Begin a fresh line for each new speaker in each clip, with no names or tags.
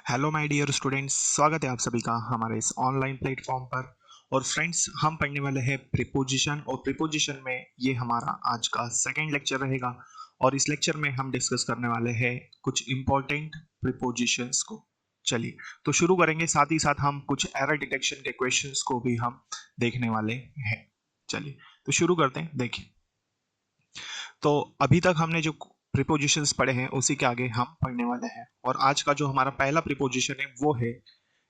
Hello my dear students, स्वागत है आप सभी का हमारे इस ऑनलाइन प्लेटफॉर्म पर। और फ्रेंड्स, हम पढ़ने वाले हैं प्रीपोजिशन, और प्रीपोजिशन में ये हमारा आज का सेकंड लेक्चर रहेगा। और इस लेक्चर में हम डिस्कस करने वाले हैं कुछ इंपॉर्टेंट प्रीपोजिशंस को। चलिए तो शुरू करेंगे, साथ ही साथ हम कुछ एरर डिटेक्शन के क्वेश्चंस को भी हम देखने वाले हैं। चलिए तो शुरू करते हैं। देखिए, तो अभी तक हमने जो प्रीपोजिशंस पढ़े हैं उसी के आगे हम पढ़ने वाले हैं। और आज का जो हमारा पहला प्रीपोजिशन है वो है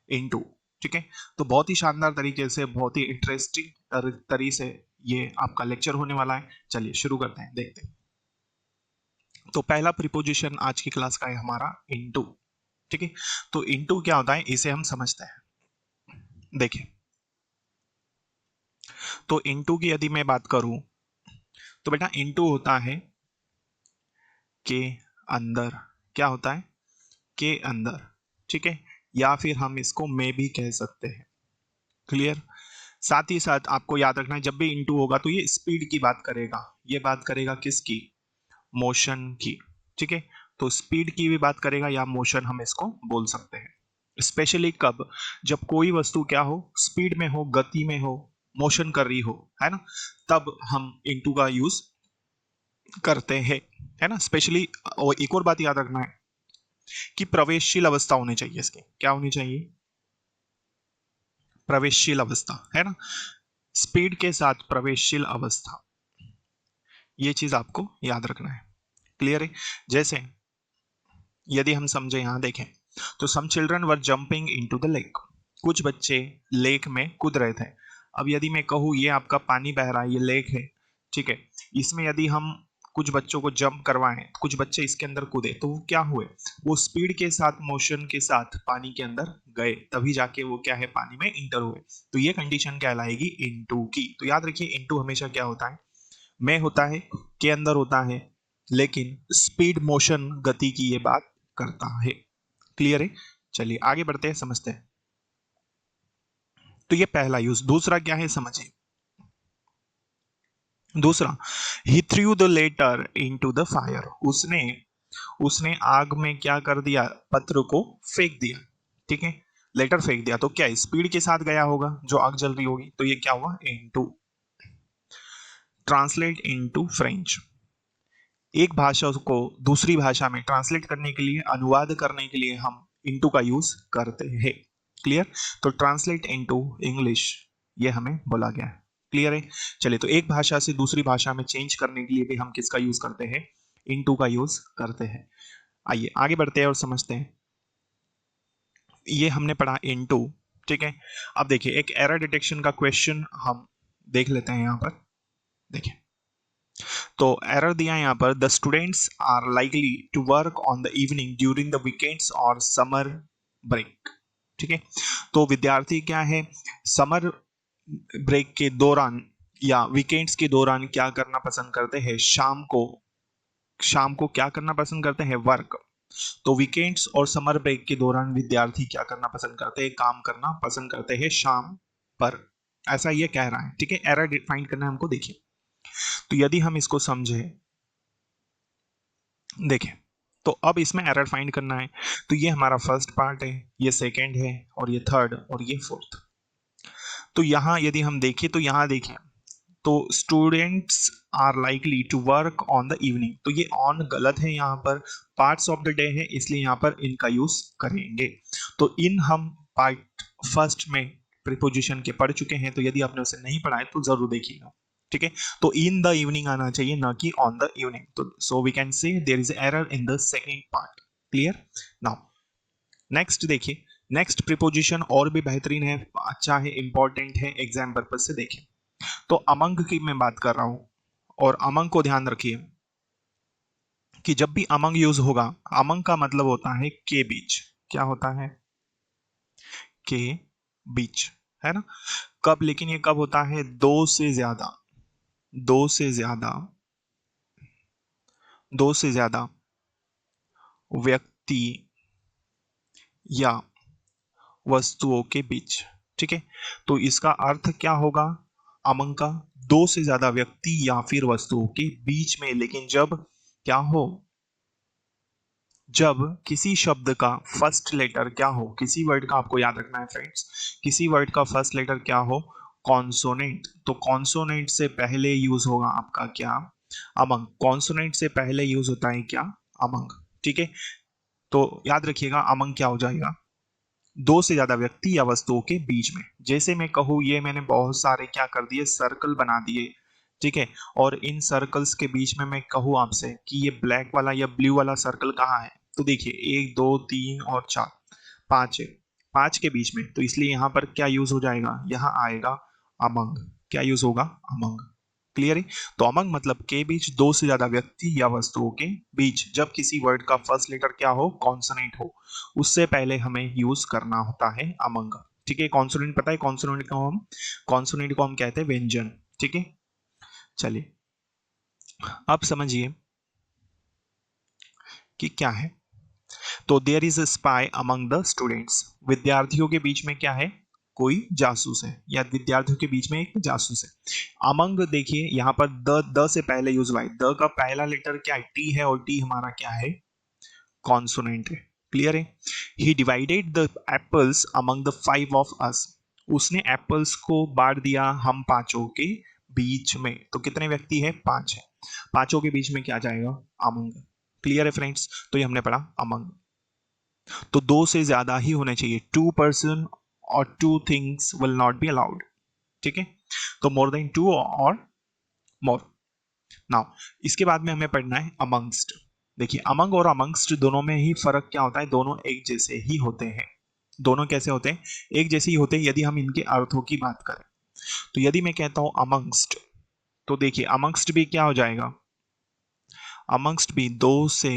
इनटू। ठीक है, तो बहुत ही शानदार तरीके से, बहुत ही इंटरेस्टिंग तरीके से ये आपका लेक्चर होने वाला है। चलिए शुरू करते हैं, देखते हैं। तो पहला प्रीपोजिशन आज की क्लास का है हमारा इनटू। ठीक है, तो इनटू क्या होता है इसे हम समझते हैं। देखिए, तो इनटू की यदि मैं बात करूं तो बेटा इनटू होता है के अंदर। क्या होता है? के अंदर। ठीक है, या फिर हम इसको में भी कह सकते हैं। क्लियर? साथ ही साथ आपको याद रखना है, जब भी इनटू होगा तो ये स्पीड की बात करेगा। ये बात करेगा किसकी? मोशन की। ठीक है, तो स्पीड की भी बात करेगा या मोशन हम इसको बोल सकते हैं। स्पेशली कब? जब कोई वस्तु क्या हो, स्पीड में हो, गति में हो, मोशन कर रही हो, है ना, तब हम इनटू का यूज करते हैं, है ना, स्पेशली। और एक और बात याद रखना है कि प्रवेशशील अवस्था होनी चाहिए इसकी। क्या होनी चाहिए? प्रवेशशील अवस्था, है ना, स्पीड के साथ प्रवेशशील अवस्था। ये चीज आपको याद रखना है। क्लियर है? जैसे यदि हम समझे, यहां देखें तो some children were jumping into the lake. कुछ बच्चे लेक में कूद रहे थे। अब यदि मैं कहूँ ये आपका पानी बह रहा है, ये लेक है, ठीक है, इसमें यदि हम कुछ बच्चों को जंप करवाएं, कुछ बच्चे इसके अंदर कूदे, तो वो क्या हुए? वो स्पीड के साथ, मोशन के साथ पानी के अंदर गए, तभी जाके वो क्या है, पानी में इंटर हुए। तो ये कंडीशन कहलाएगी इनटू की। तो याद रखिए, इनटू हमेशा क्या होता है? में होता है, के अंदर होता है, लेकिन स्पीड, मोशन, गति की ये बात करता है। क्लियर है? चलिए आगे बढ़ते हैं, समझते हैं। तो ये पहला यूज। दूसरा क्या है समझिए। दूसरा, he threw the letter into the fire. उसने उसने आग में क्या कर दिया? पत्र को फेंक दिया। ठीक है, लेटर फेंक दिया, तो क्या स्पीड के साथ गया होगा जो आग जल रही होगी, तो ये क्या हुआ? इनटू। Translate into French. एक भाषा को दूसरी भाषा में ट्रांसलेट करने के लिए, अनुवाद करने के लिए हम इनटू का यूज करते हैं। क्लियर? तो ट्रांसलेट इनटू इंग्लिश, ये हमें बोला गया है। क्लियर है? चलिए, तो एक भाषा से दूसरी भाषा में चेंज करने के लिए भी हम किसका यूज करते हैं? इनटू का यूज करते हैं। आइए आगे बढ़ते हैं और समझते हैं। ये हमने पढ़ा इनटू। ठीक है, अब देखिए एक एरर डिटेक्शन का क्वेश्चन हम देख लेते हैं यहां पर। देखिए, तो एरर दिया है यहाँ पर, the students are likely to work on the evening during the weekends और समर ब्रेक। ठीक है, तो विद्यार्थी क्या है, समर ब्रेक के दौरान या वीकेंड्स के दौरान क्या करना पसंद करते हैं? शाम को क्या करना पसंद करते हैं? वर्क। तो वीकेंड्स और समर ब्रेक के दौरान विद्यार्थी क्या करना पसंद करते हैं? काम करना पसंद करते हैं शाम पर। ऐसा ये कह रहा है। ठीक है, एरर डिफाइन करना है हमको। देखिए, तो यदि हम इसको समझे, देखें, तो अब इसमें एरर फाइंड करना है। तो ये हमारा फर्स्ट पार्ट है, ये सेकंड है, और ये थर्ड, और ये फोर्थ। तो यहां यदि हम देखें, तो यहां देखें, तो students are likely to work on the evening, तो ये ऑन गलत है, यहाँ पर पार्ट्स ऑफ द डे है, इसलिए यहाँ पर इनका यूज करेंगे। तो इन हम पार्ट फर्स्ट में प्रीपोजिशन के पढ़ चुके हैं, तो यदि आपने उसे नहीं पढ़ा है तो जरूर देखिएगा। ठीक है, तो इन द इवनिंग आना चाहिए, ना कि ऑन द इवनिंग। तो so we can say there is error in the second part. Clear? Now next देखिए, नेक्स्ट प्रीपोजिशन और भी बेहतरीन है, अच्छा है, इंपॉर्टेंट है, एग्जाम पर्पज से देखें। तो अमंग की मैं बात कर रहा हूं, और अमंग को ध्यान रखिए कि जब भी अमंग यूज होगा, अमंग का मतलब होता है के बीच। क्या होता है? के बीच, है ना। कब? लेकिन ये कब होता है? दो से ज्यादा, दो से ज्यादा, दो से ज्यादा व्यक्ति या वस्तुओं के बीच। ठीक है, तो इसका अर्थ क्या होगा अमंग का? दो से ज्यादा व्यक्ति या फिर वस्तुओं के बीच में, लेकिन जब क्या हो, जब किसी शब्द का फर्स्ट लेटर क्या हो, किसी वर्ड का आपको याद रखना है फ्रेंड्स, किसी वर्ड का फर्स्ट लेटर क्या हो, कॉन्सोनेंट। तो कॉन्सोनेंट से पहले यूज होगा आपका क्या, अमंग। कॉन्सोनेंट से पहले यूज होता है क्या, अमंग। ठीक है, तो याद रखिएगा अमंग क्या हो जाएगा, दो से ज्यादा व्यक्ति या वस्तुओं के बीच में। जैसे मैं कहूँ, ये मैंने बहुत सारे क्या कर दिए, सर्कल बना दिए। ठीक है, और इन सर्कल्स के बीच में मैं कहूँ आपसे कि ये ब्लैक वाला या ब्लू वाला सर्कल कहाँ है, तो देखिए 1 2 3 और 4, 5 है, 5 के बीच में, तो इसलिए यहाँ पर क्या यूज हो जाएगा, यहाँ आएगा अमंग। क्या यूज होगा, अमंग। क्लियर है। तो अमंग मतलब के बीच, दो से ज्यादा व्यक्ति या वस्तुओं के बीच, जब किसी वर्ड का फर्स्ट लेटर क्या हो, कॉन्सोनेंट हो, उससे पहले हमें यूज करना होता है अमंग। ठीक है, कॉन्सोनेंट पता है, कॉन्सोनेंट को हम कहते हैं व्यंजन। ठीक है, चलिए अब समझिए कि क्या है। तो there is a spy among the students, विद्यार्थियों के बीच में क्या है, कोई जासूस है, या विद्यार्थियों के बीच में एक जासूस है। अमंग देखिए यहाँ पर द से पहले यूज हुआ है, द का पहला लेटर क्या है, टी है, और टी हमारा क्या है, कॉन्सोनेंट है। क्लियर है। He divided the apples among the 5 of us, उसने एप्पल्स को बांट दिया हम पांचों के बीच में। तो कितने व्यक्ति है, 5 है, पांचों के बीच में क्या जाएगा, अमंग। क्लियर है फ्रेंड्स, तो ये हमने पढ़ा अमंग। तो दो से ज्यादा ही होने चाहिए, 2 पर्सन और 2 things will not be allowed. ठीक है, तो मोर देन 2 और मोर। नाउ इसके बाद में हमें पढ़ना है अमंगस्ट। देखिए अमंग और अमंगस्ट दोनों में ही फर्क क्या होता है, दोनों एक जैसे ही होते हैं। दोनों कैसे होते हैं, एक जैसे ही होते हैं यदि हम इनके अर्थों की बात करें। तो यदि मैं कहता हूं अमंगस्ट, तो देखिए अमंगस्ट भी क्या हो जाएगा, अमंगस्ट भी दो से,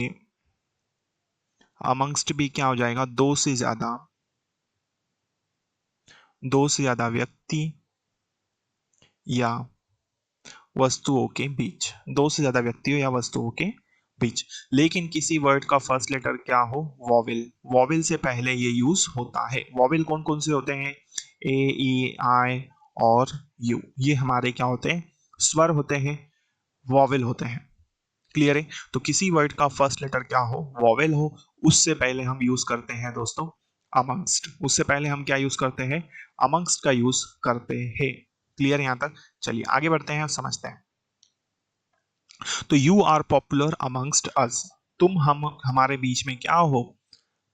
अमंगस्ट भी क्या हो जाएगा, दो से ज्यादा व्यक्ति या वस्तुओं के बीच, दो से ज्यादा व्यक्तियों या वस्तुओं के बीच। लेकिन किसी वर्ड का फर्स्ट लेटर क्या हो, वॉवेल, वॉवेल से पहले ये यूज होता है। वॉवेल कौन कौन से होते हैं, ए ई आई और यू, ये हमारे क्या होते हैं, स्वर होते हैं, वॉवेल होते हैं। क्लियर है। तो किसी वर्ड का फर्स्ट लेटर क्या हो, वॉवेल हो, उससे पहले हम यूज करते हैं दोस्तों अमंगस्ट, उससे पहले हम क्या यूज करते हैं, अमंगस्ट का यूज करते हैं। क्लियर यहां तक, चलिए आगे बढ़ते हैं और समझते हैं। तो you are popular amongst us, तुम हम हमारे बीच में क्या हो,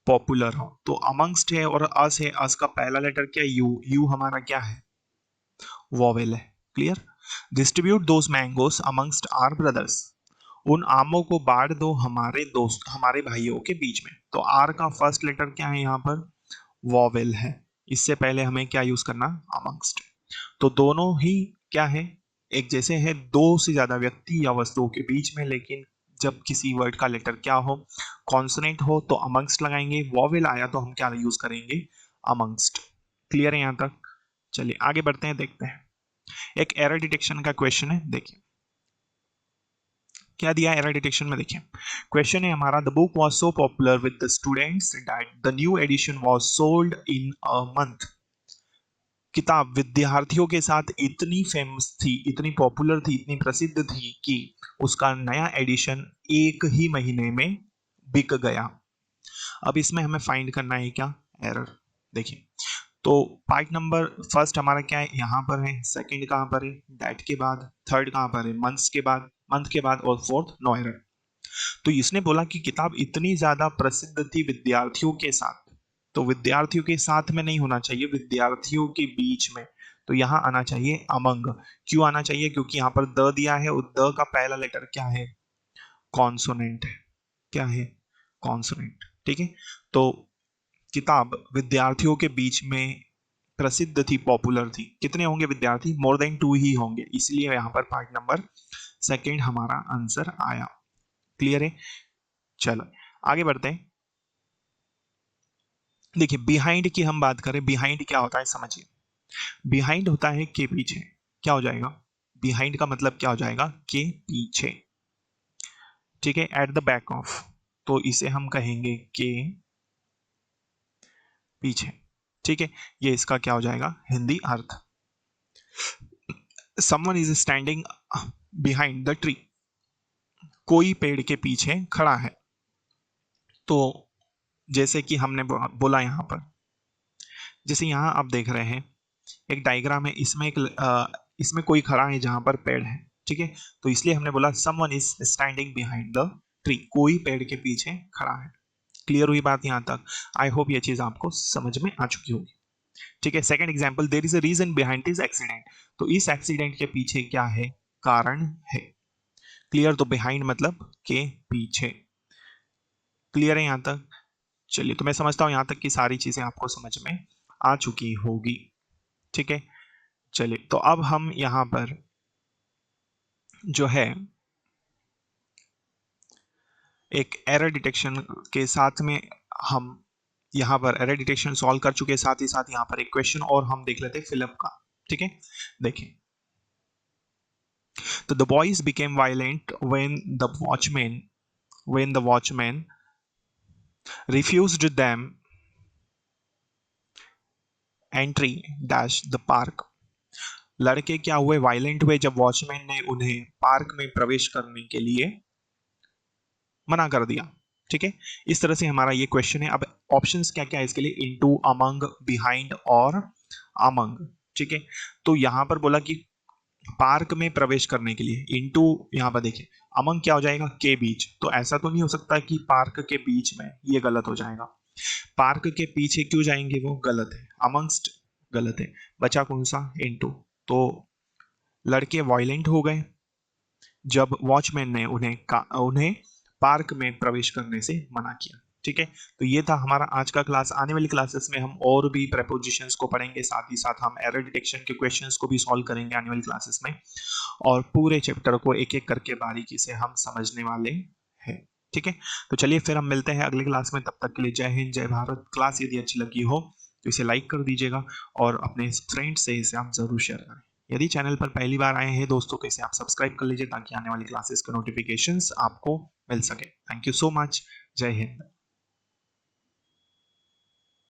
पॉपुलर हो। तो अमंगस्ट है और अस है, अस का पहला लेटर क्या, यू, यू हमारा क्या है, वॉवेल है। Clear. Distribute those mangoes amongst our brothers, उन आमों को बांट दो हमारे दोस्त, हमारे भाइयों के बीच में। तो आर का फर्स्ट लेटर क्या है यहाँ पर, वॉवेल है, इससे पहले हमें क्या यूज करना, अमंगस्ट। तो दोनों ही क्या है, एक जैसे है, दो से ज्यादा व्यक्ति या वस्तुओं के बीच में। लेकिन जब किसी वर्ड का लेटर क्या हो, कॉन्सोनेंट हो, तो अमंगस्ट लगाएंगे, वॉवेल आया तो हम क्या यूज करेंगे, अमंगस्ट। क्लियर है यहां तक, चलिए आगे बढ़ते हैं, देखते हैं। एक एरर डिटेक्शन का क्वेश्चन है, देखिए क्या दिया एरर डिटेक्शन में। देखिए क्वेश्चन है हमारा, the book was so popular with the students that the new edition was sold in a month, किताब विद्यार्थियों के साथ इतनी फेमस थी, इतनी पॉपुलर थी, इतनी प्रसिद्ध थी कि उसका नया एडिशन एक ही महीने में बिक गया। अब इसमें हमें फाइंड करना है क्या, एरर। देखिए तो पार्ट नंबर फर्स्ट हमारा क्या है, यहाँ पर है, सेकंड कहाँ पर है, दैट के बाद, थर्ड कहाँ पर है, मंथ्स के बाद, मंथ के बाद, और फोर्थ नो एरर। तो इसने बोला कि किताब इतनी ज्यादा प्रसिद्ध थी विद्यार्थियों के साथ, तो विद्यार्थियों के साथ में नहीं होना चाहिए, विद्यार्थियों के बीच में। तो यहां आना चाहिए अमंग। क्यों आना चाहिए, क्योंकि यहां पर द दिया है और द का पहला लेटर क्या है, कॉन्सोनेंट है। क्या है, कॉन्सोनेंट। ठीक है, तो किताब विद्यार्थियों के बीच में प्रसिद्ध थी, पॉपुलर थी। कितने होंगे विद्यार्थी, मोर देन 2 ही होंगे, इसलिए यहां पर पार्ट नंबर सेकंड हमारा आंसर आया। क्लियर है, चलो आगे बढ़ते हैं। देखिए बिहाइंड की हम बात करें, बिहाइंड क्या होता है समझिए। बिहाइंड होता है के पीछे, क्या हो जाएगा, बिहाइंड का मतलब क्या हो जाएगा, के पीछे। ठीक है, एट द बैक ऑफ, तो इसे हम कहेंगे के पीछे। ठीक है, ये इसका क्या हो जाएगा, हिंदी अर्थ। Someone is standing behind the tree, कोई पेड़ के पीछे खड़ा है। तो जैसे कि हमने बोला यहाँ पर, जैसे यहाँ आप देख रहे हैं एक डायग्राम है, इसमें कोई खड़ा है जहां पर पेड़ है, ठीक है। तो इसलिए हमने बोला someone is standing behind the tree, कोई पेड़ के पीछे खड़ा है। क्लियर हुई बात यहां तक? आई होप ये चीज आपको समझ में आ चुकी होगी, ठीक है। Second example, there is a reason behind this accident, तो इस एक्सीडेंट के पीछे क्या है, कारण है। क्लियर? तो बिहाइंड मतलब के पीछे। क्लियर है यहां तक? चलिए, तो मैं समझता हूं यहां तक की सारी चीजें आपको समझ में आ चुकी होगी, ठीक है। चलिए, तो अब हम यहां पर जो है एक एरर डिटेक्शन के साथ में हम यहां पर एरर डिटेक्शन सॉल्व कर चुके हैं, साथ ही साथ यहां पर एक क्वेश्चन और हम देख लेते हैं फिलअप का, ठीक है। देखें, तो the boys became violent when the watchman refused them entry dash the park, लड़के क्या हुए, वायलेंट हुए जब वॉचमैन ने उन्हें पार्क में प्रवेश करने के लिए मना कर दिया, ठीक है। इस तरह से हमारा ये क्वेश्चन है। अब ऑप्शंस क्या क्या है इसके लिए, इनटू, अमंग, बिहाइंड और अमंग, ठीक है। तो यहां पर बोला कि पार्क में प्रवेश करने के लिए, इनटू यहां पर देखिए अमंग क्या हो जाएगा, के बीच, तो ऐसा तो नहीं हो सकता कि पार्क के बीच में, ये गलत हो जाएगा। पार्क के पीछे क्यों जाएंगे, वो गलत है। अमंगस्ट गलत है, बचा कौन सा, इनटू। तो लड़के वायलेंट हो गए जब वॉचमैन ने उन्हें पार्क में प्रवेश करने से मना किया, ठीक है। तो ये था हमारा आज का क्लास। आने वाली क्लासेस में हम और भी प्रेपोजिशंस को पढ़ेंगे, साथ ही साथ हम एरर डिटेक्शन के क्वेश्चंस को भी सॉल्व करेंगे आने वाली क्लासेस में, और पूरे चैप्टर को एक एक करके बारीकी से हम समझने वाले हैं, ठीक है। तो चलिए फिर हम मिलते हैं अगली क्लास में, तब तक के लिए जय हिंद, जय भारत। क्लास यदि अच्छी लगी हो तो इसे लाइक कर दीजिएगा और अपने फ्रेंड से इसे आप जरूर शेयर करें। यदि चैनल पर पहली बार आए हैं दोस्तों तो इसे आप सब्सक्राइब कर लीजिए ताकि आने वाली क्लासेस के नोटिफिकेशंस आपको मिल सके। Thank you so much. जय हिंद।